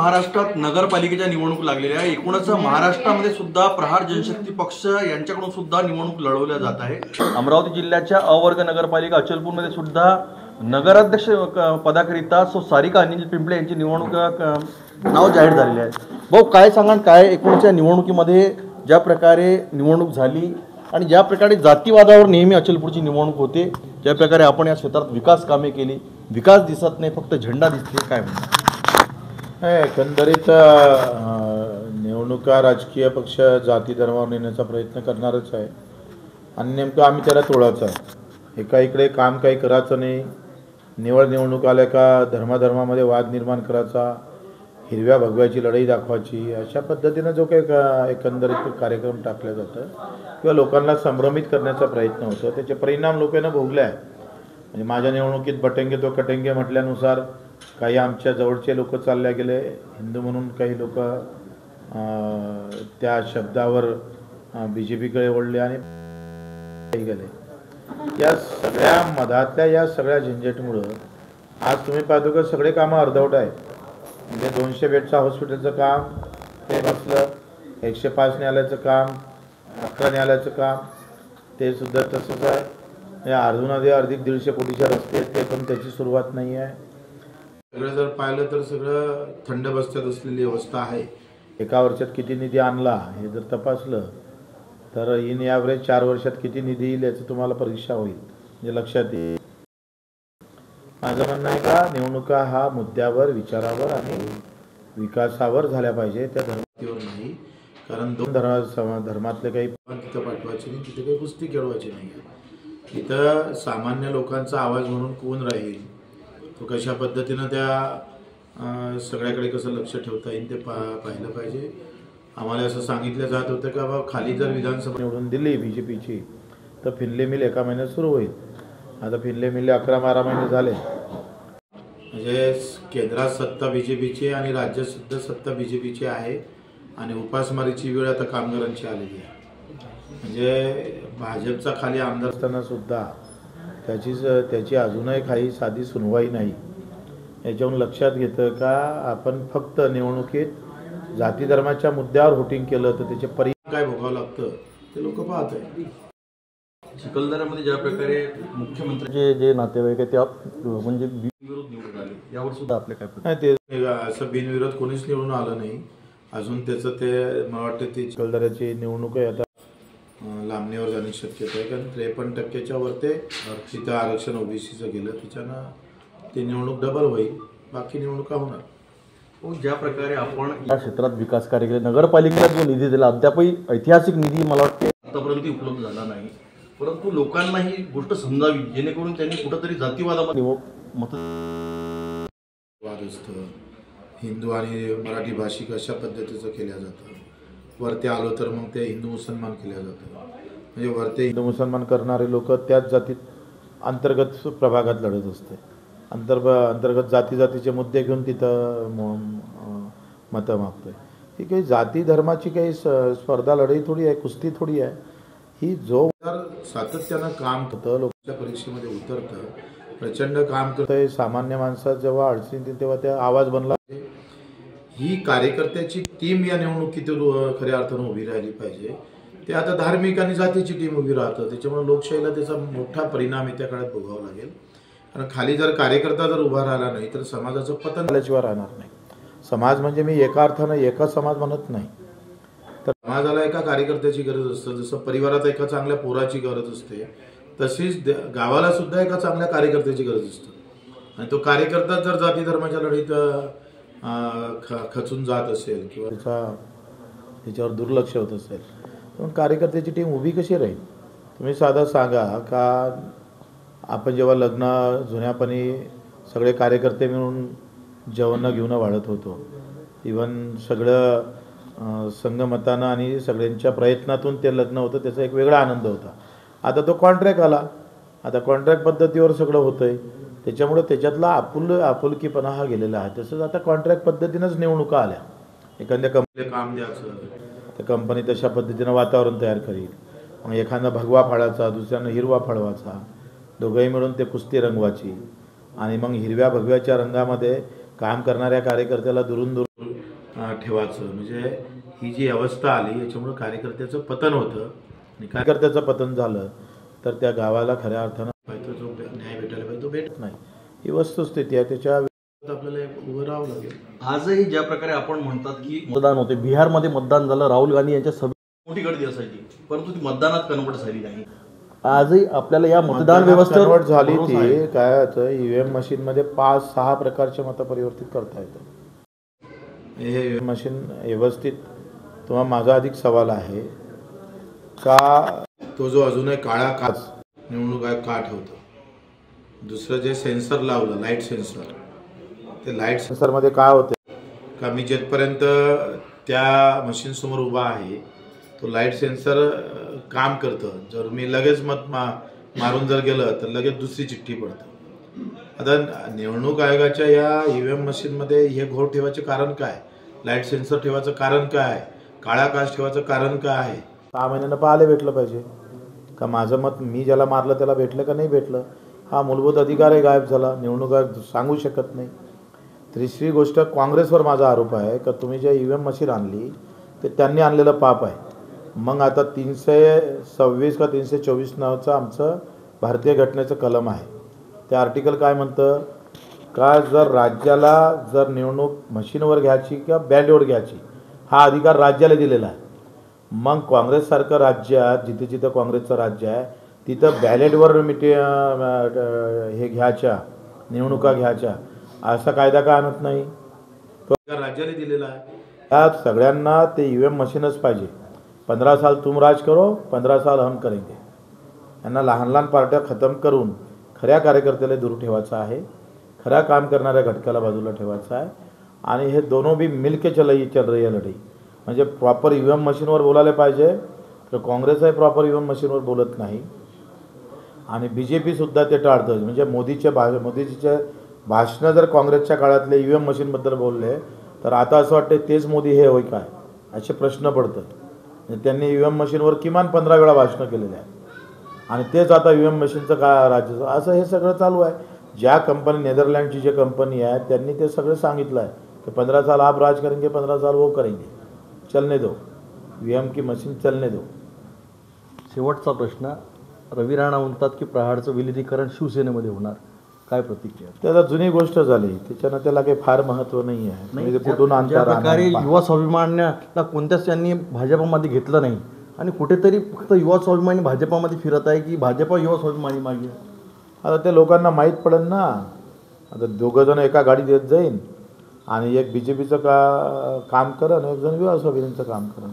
महाराष्ट्रात नगरपालिकेच्या निवडणूक लागलेल्या आहे। एकूणच महाराष्ट्रामध्ये सुद्धा प्रहार जनशक्ती पक्ष यांच्याकडून सुद्धा निवडणूक लढवल्या जात आहे। अमरावती जिल्ह्याच्या अवर्ग नगरपालिका अचलपूरमध्ये सुद्धा नगराध्यक्ष पदाकरिता सारिका अनिल पिंपळे यांची निवडणूक नाव जाहीर झालेले आहे। भाऊ काय सांगाल, काय एकूणच्या निवडणुकीमध्ये ज्या प्रकारे निवडणूक झाली आणि ज्या प्रकारे जातीवादावर नेहमी अचलपूरची निवडणूक होते, ज्या प्रकारे आपण या क्षेत्रात विकास कामे केली, विकास दिसत नाही फक्त झेंडा दिसते, काय म्हणतात? एकंदरीत निवडणुका राजकीय पक्ष जाती धर्मावर नेण्याचा प्रयत्न करणारच आहे आणि नेमकं आम्ही त्याला तोडायचं आहे। एका इकडे काम काही करायचं नाही, निवडणूक आल्या का धर्माधर्मामध्ये वाद निर्माण करायचा, हिरव्या भगव्याची लढाई दाखवायची, अशा पद्धतीनं जो काही एकंदरीत कार्यक्रम टाकला जातं किंवा लोकांना संभ्रमित करण्याचा प्रयत्न होतो, त्याचे परिणाम लोकांना भोगले आहे। म्हणजे माझ्या निवडणुकीत बटेंगे तो कटेंगे म्हटल्यानुसार काही आमच्या जवळचे लोक चालले गेले, हिंदू म्हणून काही लोक त्या शब्दावर BJPकडे वळले आणि गेले। या सगळ्या मधातल्या या सगळ्या झंझटमुळं आज तुम्ही पाहतो की सगळे कामं अर्धवट आहेत। म्हणजे 200 बेडचं हॉस्पिटलचं काम ते बसलं, 105 न्यायालयाचं काम, 11 न्यायालयाचं काम ते सुद्धा तसंच आहे। अर्धून अधिक 150 कोटीचे रस्ते आहेत, ते पण त्याची सुरुवात नाही आहे। सगळं जर पाहिलं तर सगळं थंड बस्त्यात असलेली अवस्था आहे। एका वर्षात किती निधी आणला हे जर तपासलं तर इन ॲव्हरेज 4 वर्षात किती निधी येईल याची तुम्हाला परीक्षा होईल, म्हणजे लक्षात येईल। माझं म्हणणं आहे का निवडणुका हा मुद्द्यावर, विचारावर आणि विकासावर झाल्या पाहिजे, त्या धर्मावर नाही। कारण दोन धर्मातले काही तिथं पाठवायचे नाही, तिथे काही कुस्ती खेळवायची नाही। इथं सामान्य लोकांचा आवाज म्हणून कोण राहील, तो कशा पद्धतीनं त्या सगळ्याकडे कसं लक्ष ठेवता येईल ते पाहिलं पाहिजे। आम्हाला असं सांगितलं जात होतं का बाबा खाली जर विधानसभा निवडून दिली BJPची तर फिनले मिल एका महिन्यात सुरू होईल। आता फिनले मिल 11-12 महिने झाले, म्हणजे केंद्रात सत्ता BJPची आणि राज्यात सुद्धा सत्ता BJPची आहे आणि उपासमारीची वेळ आता कामगारांची आलेली आहे। म्हणजे भाजपचा खाली आमदार असताना सुद्धा त्याची अजूनही काही साधी सुनवाई नाही। याच्यावरून लक्षात घेतं का आपण फक्त निवडणुकीत जाती धर्माच्या मुद्द्यावर व्होटिंग केलं तर त्याचे परिणाम काय भोगावं लागतं ते लोक पाहत आहेत। चिखलदऱ्यामध्ये ज्या प्रकारे मुख्यमंत्र्यांचे जे नातेवाईक आहेत त्या म्हणजे बिनविरोध निवडून आले, यावर सुद्धा आपले काय नाही, ते असं बिनविरोध कोणीच निवडून आलं नाही अजून। त्याचं ते मला वाटतं ती चिखलदऱ्याची निवडणूक आहे आता लांबणीवर जाण्याची शक्यता आहे, कारण 53% वर ते तिथं आरक्षण OBCचं गेलं, त्याच्यानं ती निवडणूक डबल होईल, बाकी निवडणुका होणार। ज्या प्रकारे आपण या क्षेत्रात विकास कार्य केले, नगरपालिकेला जो निधी दिला अद्यापही ऐतिहासिक निधी मला वाटते आतापर्यंत उपलब्ध झाला नाही, परंतु लोकांना ही गोष्ट समजावी जेणेकरून त्यांनी कुठंतरी जातीवादामध्ये वाद असतं, हिंदू आणि मराठी भाषिक अशा पद्धतीचं केल्या जातं। वरते आलो तर मग ते हिंदू मुसलमान केल्या जातं, म्हणजे वरते हिंदू मुसलमान करणारे लोक त्याच जातीत अंतर्गत प्रभागात लढत असते। अंतर्गत जातीचे मुद्दे घेऊन तिथं मतं मागतोय। ही काही जाती धर्माची काही स्पर्धा लढाई थोडी आहे, कुस्ती थोडी आहे। ही जो सातत्यानं काम करतं, लोकांच्या परीक्षेमध्ये उतरतं, प्रचंड काम करतंय, सामान्य माणसात जेव्हा अडचणी येतील तेव्हा त्या आवाज बनला। ही कार्यकर्त्याची टीम या निवडणुकीत खऱ्या अर्थानं उभी राहिली पाहिजे। ते आता धार्मिक आणि जातीची टीम उभी राहतं, त्याच्यामुळे लोकशाहीला त्याचा मोठा परिणाम येत्या काळात भोगावा लागेल। कारण खाली जर कार्यकर्ता जर उभा राहिला नाही तर समाजाचं पतन झाल्याशिवाय राहणार नाही। समाज म्हणजे मी एका अर्थानं एका समाज म्हणत नाही, तर समाजाला एका कार्यकर्त्याची गरज असते। जसं परिवारात एका चांगल्या पोराची गरज असते, तशीच गावाला सुद्धा एका चांगल्या कार्यकर्त्याची गरज असते। आणि तो कार्यकर्ता जर जाती धर्माच्या लढीत खचून जात असेल किंवा त्याच्यावर दुर्लक्ष होत असेल तर कार्यकर्त्याची टीम उभी कशी राहील? तुम्ही साधा सांगा का आपण जेव्हा लग्न जुन्यापणी सगळे कार्यकर्ते मिळून जेवण घेऊन वाढत होतो, इव्हन सगळं संगमतानं आणि सगळ्यांच्या प्रयत्नातून ते लग्न होतं, त्याचा एक वेगळा आनंद होता। आता तो कॉन्ट्रॅक्ट आला, आता कॉन्ट्रॅक्ट पद्धतीवर सगळं होतंय, त्याच्यामुळे त्याच्यातला आपुलकीपणा हा गेलेला आहे। तसंच आता कॉन्ट्रॅक्ट पद्धतीनंच निवडणुका आल्या, एखाद्या कंपनीला काम द्यायचं, त्या कंपनी तशा पद्धतीनं वातावरण तयार करेल, मग एखादा भगवा फाडायचा, दुसऱ्यानं हिरवा फाडवायचा, दोघंही मिळून ते कुस्ती रंगवायची आणि मग हिरव्या भगव्याच्या रंगामध्ये काम करणाऱ्या कार्यकर्त्याला दुरून ठेवायचं, म्हणजे ही जी अवस्था आली याच्यामुळे कार्यकर्त्याचं पतन होतं आणि कार्यकर्त्याचं पतन झालं तर त्या गावाला खऱ्या अर्थानं पाहिजे जो न्याय भेटायला पाहिजे तो भेटत नाही. ही वस्तुस्थिती आहे, त्याच्या विरोधात आपल्याला उभं राहावं लागेल. आजही ज्या प्रकारे आपण म्हणतात की मतदान होते, बिहारमध्ये मतदान झालं, राहुल गांधी यांच्या सभेत मोठी गर्दी असायची, परंतु ती मतदानात कन्वर्ट झाली नाही. आजही आपल्याला या मतदान व्यवस्थेवर कन्वर्ट झाली ती काय होतं, ईव्हीएम मशीनमध्ये 5-6 प्रकारचे मतं परिवर्तित करता येतं. हे ईव्हीएम मशीन व्यवस्थित, तुम्हा माझा अधिक सवाल आहे का तो जो अजूनही काळा काच निवडणूक आयोग का ठेवतो. दुसरं जे सेन्सर लावलं, लाईट सेन्सर, ते लाईट सेन्सरमध्ये काय होतं का मी जेथपर्यंत त्या मशीनसमोर उभा आहे तो लाईट सेन्सर काम करतं. जर मी लगेच मारून जर गेलं तर लगेच दुसरी चिठ्ठी पडतं. आता निवडणूक आयोगाच्या या ईव्हीएम मशीनमध्ये हे घोळ ठेवायचे कारण काय, लाईट सेन्सर ठेवायचं कारण काय, काळा काच ठेवायचं कारण काय आहे. 6 महिन्यानं पाहायला भेटलं पाहिजे का माझं मत मी ज्याला मारलं त्याला भेटलं का नाही भेटलं. हा मूलभूत अधिकारही गायब झाला, निवडणूक आयोग सांगू शकत नाही. तिसरी गोष्ट, काँग्रेसवर माझा आरोप आहे का तुम्ही जे ईव्हीएम मशीन आणली ते त्यांनी आणलेलं पाप आहे. मग आता 326 का 324 नावाचं आमचं भारतीय घटनेचं कलम आहे. ते आर्टिकल काय म्हणतं का जर राज्याला जर निवडणूक मशीनवर घ्यायची किंवा बॅलेटवर घ्यायची हा अधिकार राज्याला दिलेला आहे. मग काँग्रेससारखं राज्यात जिथे जिथं काँग्रेसचं राज्य आहे तिथं बॅलेटवर हे घ्यायच्या, निवडणुका घ्यायच्या असा कायदा का आणत नाही, तो राज्याने दिलेला आहे. त्या सगळ्यांना ते ईव्हीएम मशीनच पाहिजे. 15 साल तुम राज करो, 15 साल हम करेंगे. यांना लहान लहान पार्ट्या खतम करून खऱ्या कार्यकर्त्याला दूर ठेवायचं आहे, खऱ्या काम करणाऱ्या घटकाला बाजूला ठेवायचं आहे. आणि हे दोनों भी मिलके चल रही है लढाई. म्हणजे प्रॉपर ईव्हीएम मशीनवर बोलायला पाहिजे तर काँग्रेसही प्रॉपर ईव्हीएम मशीनवर बोलत नाही आणि BJP-सुद्धा ते टाळतं. म्हणजे मोदीचे भाषणं जर काँग्रेसच्या काळातले ईव्हीएम मशीनबद्दल बोलले तर आता असं वाटतं तेच मोदी हे होय काय असे प्रश्न पडतात. त्यांनी ईव्हीएम मशीनवर किमान 15 वेळा भाषणं केलेले आहे आणि तेच आता ईव्हीएम मशीनचं काय राज्य असं हे सगळं चालू आहे. ज्या कंपनी नेदरलँडची जे कंपनी आहे त्यांनी ते सगळं सांगितलं आहे की 15 साल आप राज करेंगे, 15 साल वो करेंगे, चलने दो, ईव्हीएम की मशीन चलने दो. शेवटचा प्रश्न, रवी राणा म्हणतात की प्रहारचं विलिनीकरण शिवसेनेमध्ये होणार, काय प्रतिक्रिया. त्याला जुनी गोष्ट झाली, त्याच्यानं त्याला काही फार महत्त्व नाही आहे. म्हणजे कुठून ज्या प्रकारे युवा स्वाभिमानाला कोणत्याच त्यांनी भाजपमध्ये घेतलं नाही आणि कुठेतरी फक्त युवा स्वाभिमानी भाजपामध्ये फिरत आहे की भाजप युवा स्वाभिमानी मागे. आता ते लोकांना माहीत पडेल ना. आता दोघंजण एका गाडीत येत जाईन आणि एक BJP-चं काम करेन, एक जण युवा स्वाभिमानीचं काम करेन.